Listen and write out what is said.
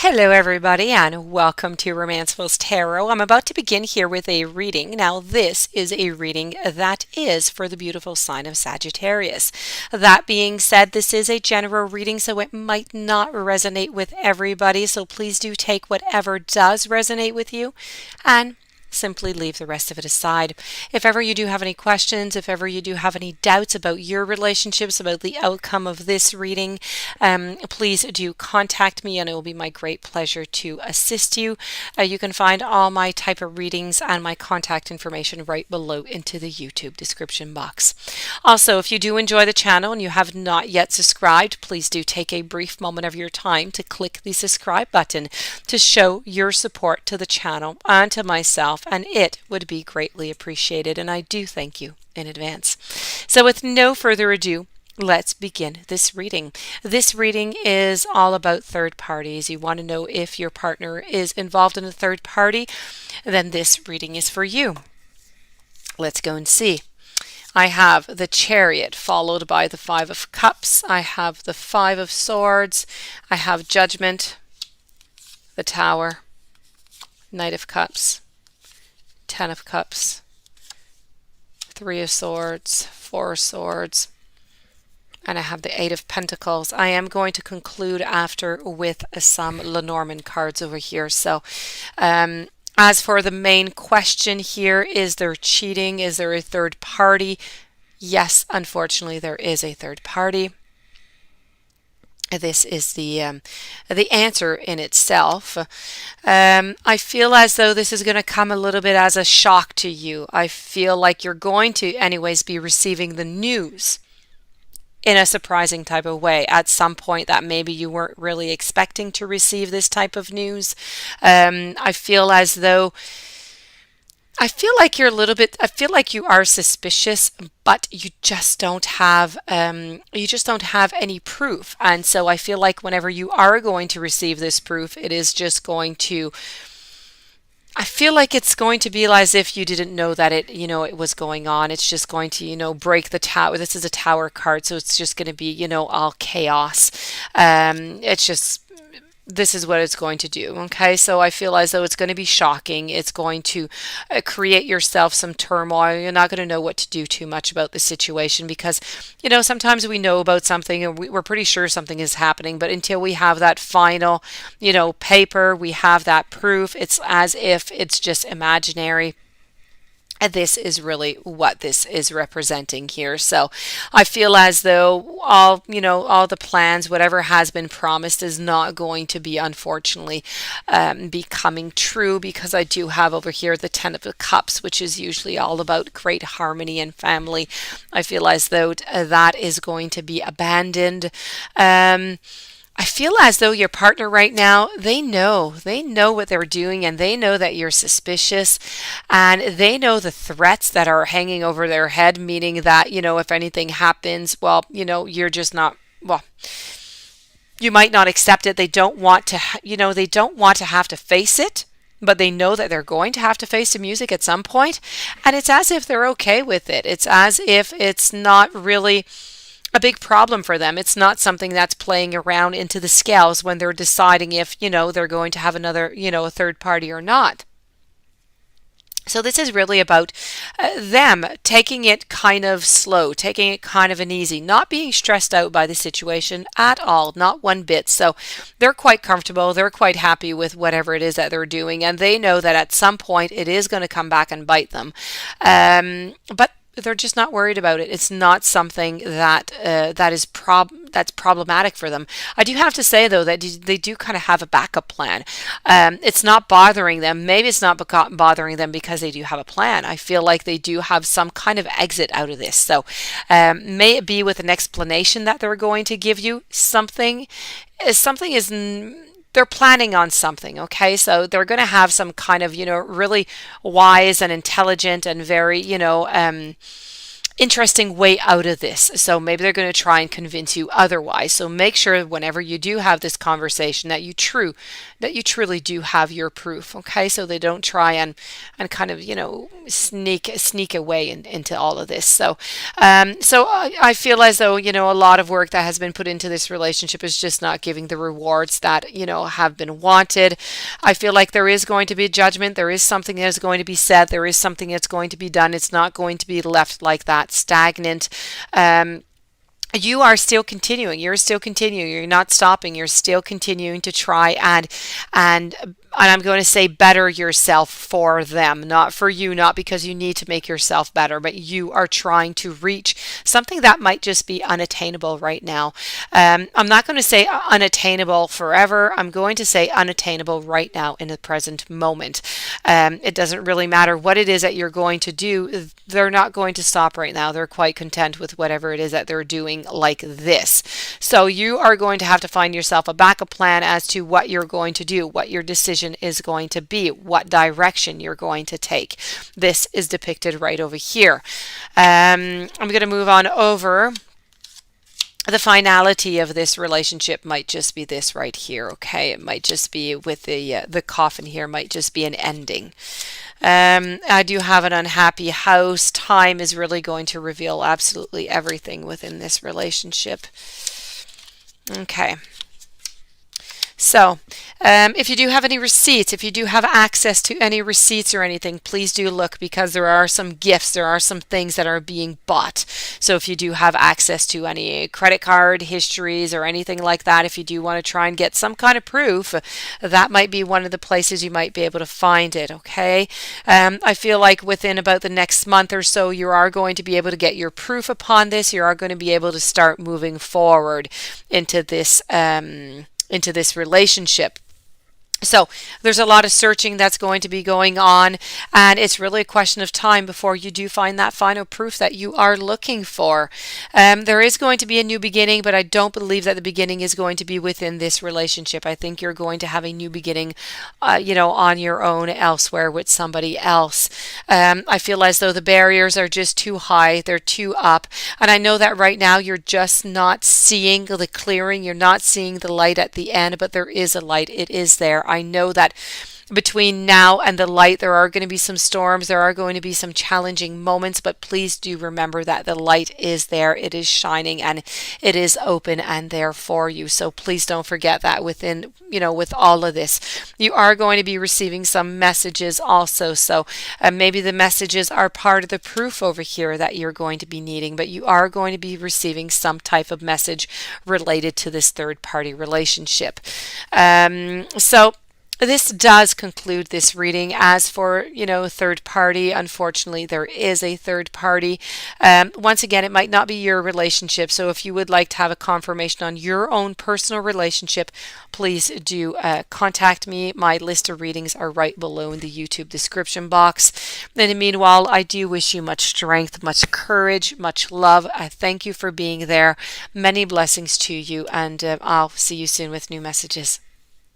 Hello, everybody, and welcome to Romanceful's Tarot. I'm about to begin here with a reading. Now, this is a reading that is for the beautiful sign of Sagittarius. That being said, this is a general reading, so it might not resonate with everybody. So please do take whatever does resonate with you and simply leave the rest of it aside. If ever you do have any questions, if ever you do have any doubts about your relationships, about the outcome of this reading, please do contact me and it will be my great pleasure to assist you. You can find all my type of readings and my contact information right below into the YouTube description box. Also, if you do enjoy the channel and you have not yet subscribed, please do take a brief moment of your time to click the subscribe button to show your support to the channel and to myself, and it would be greatly appreciated, and I do thank you in advance. So with no further ado, let's begin this reading. This reading is all about third parties. You want to know if your partner is involved in a third party, then this reading is for you. Let's go and see. I have the Chariot followed by the Five of Cups. I have the Five of Swords. I have Judgment, the Tower, Knight of Cups, Ten of Cups, Three of Swords, Four of Swords, and I have the Eight of Pentacles. I am going to conclude after with some Lenormand cards over here. So, as for the main question here, is there cheating? Is there a third party? Yes, unfortunately, there is a third party. This is the answer in itself. I feel as though this is going to come a little bit as a shock to you. I feel like you're going to anyways be receiving the news in a surprising type of way at some point that maybe you weren't really expecting to receive this type of news. I feel as though I feel like you're a little bit, I feel like you are suspicious, but you just don't have any proof. And so I feel like whenever you are going to receive this proof, it is just going to, I feel like it's going to be as if you didn't know that it was going on. It's just going to, break the tower. This is a tower card, so it's just going to be, all chaos. It's just, this is what it's going to do. Okay, so I feel as though it's going to be shocking. It's going to create yourself some turmoil. You're not going to know what to do too much about the situation because, sometimes we know about something and we're pretty sure something is happening, but until we have that final, paper, we have that proof, it's as if it's just imaginary. And this is really what this is representing here. So I feel as though all the plans, whatever has been promised is not going to be, unfortunately, be coming true because I do have over here the Ten of Cups, which is usually all about great harmony and family. I feel as though that is going to be abandoned. I feel as though your partner right now, they know what they're doing and they know that you're suspicious and they know the threats that are hanging over their head, meaning that, if anything happens, well, you're just not, well, you might not accept it. They don't want to, they don't want to have to face it, but they know that they're going to have to face the music at some point, and it's as if they're okay with it. It's as if it's not really a big problem for them. It's not something that's playing around into the scales when they're deciding if, they're going to have another, a third party or not. So this is really about them taking it kind of slow, taking it kind of an easy, not being stressed out by the situation at all, not one bit. So they're quite comfortable. They're quite happy with whatever it is that they're doing. And they know that at some point it is going to come back and bite them. But they're just not worried about it. It's not something that that's problematic for them. I do have to say though that they do kind of have a backup plan. It's not bothering them. Maybe it's not bothering them because they do have a plan. I feel like they do have some kind of exit out of this. So may it be with an explanation that they're going to give you something. Something is. They're planning on something, okay? So they're going to have some kind of, really wise and intelligent and very, interesting way out of this. So maybe they're going to try and convince you otherwise. So make sure whenever you do have this conversation that you truly do have your proof. Okay, so they don't try and kind of sneak away into all of this. So I feel as though a lot of work that has been put into this relationship is just not giving the rewards that have been wanted. I feel like there is going to be a judgment. There is something that is going to be said. There is something that's going to be done. It's not going to be left like that, stagnant. You are still continuing. You're still continuing. You're not stopping. You're still continuing to try and I'm going to say better yourself for them, not for you, not because you need to make yourself better, but you are trying to reach something that might just be unattainable right now. I'm not going to say unattainable forever. I'm going to say unattainable right now in the present moment. It doesn't really matter what it is that you're going to do. They're not going to stop right now. They're quite content with whatever it is that they're doing like this. So you are going to have to find yourself a backup plan as to what you're going to do, what your decision is going to be, what direction you're going to take. This is depicted right over here. I'm going to move on over. The finality of this relationship might just be this right here. Okay, it might just be with the coffin here, might just be an ending. I do have an unhappy house. Time is really going to reveal absolutely everything within this relationship. Okay. So, if you do have any receipts, if you do have access to any receipts or anything, please do look, because there are some gifts, there are some things that are being bought. So if you do have access to any credit card histories or anything like that, if you do want to try and get some kind of proof, that might be one of the places you might be able to find it, okay? I feel like within about the next month or so, you are going to be able to get your proof upon this. You are going to be able to start moving forward into this relationship. So there's a lot of searching that's going to be going on, and it's really a question of time before you do find that final proof that you are looking for. There is going to be a new beginning, but I don't believe that the beginning is going to be within this relationship. I think you're going to have a new beginning, on your own elsewhere with somebody else. I feel as though the barriers are just too high, they're too up, and I know that right now you're just not seeing the clearing, you're not seeing the light at the end, but there is a light. It is there. I know that between now and the light, there are going to be some storms, there are going to be some challenging moments, but please do remember that the light is there, it is shining, and it is open and there for you. So please don't forget that within, with all of this. You are going to be receiving some messages also. So maybe the messages are part of the proof over here that you're going to be needing, but you are going to be receiving some type of message related to this third party relationship. So this does conclude this reading. As for, third party, unfortunately, there is a third party. Once again, it might not be your relationship. So if you would like to have a confirmation on your own personal relationship, please do contact me. My list of readings are right below in the YouTube description box. And meanwhile, I do wish you much strength, much courage, much love. I thank you for being there. Many blessings to you, and I'll see you soon with new messages.